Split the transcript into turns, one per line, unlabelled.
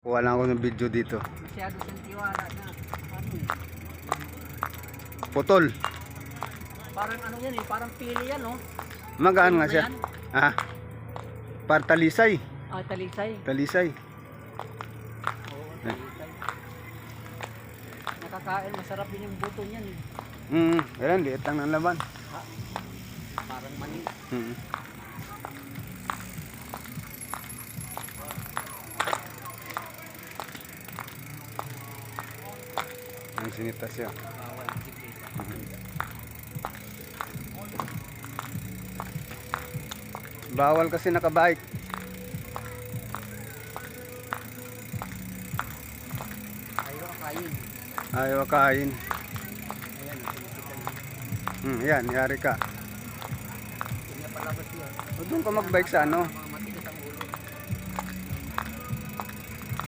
Kuha lang ako ng video dito.
Masyado siyang tiwala na. Ano eh.
Putol.
Parang ano yan eh, parang pili yan oh.
Magaan nga
Ano
siya.
yan?
Ah. Talisay.
Ah, talisay.
Talisay.
Oo, talisay. Nakakain, masarap din yung buto niyan eh.
Ayan, liit lang ng laban.
Ha? Parang mani.
Ang sinitas siya.
Bawal sige.
Bawal kasi nakabike.
Ayaw kain.
Ayaw kain.
Ayan, nakikita niyo.
Yan, yari ka.
Hindi na palabas yun.
Doon ka magbike sa ano?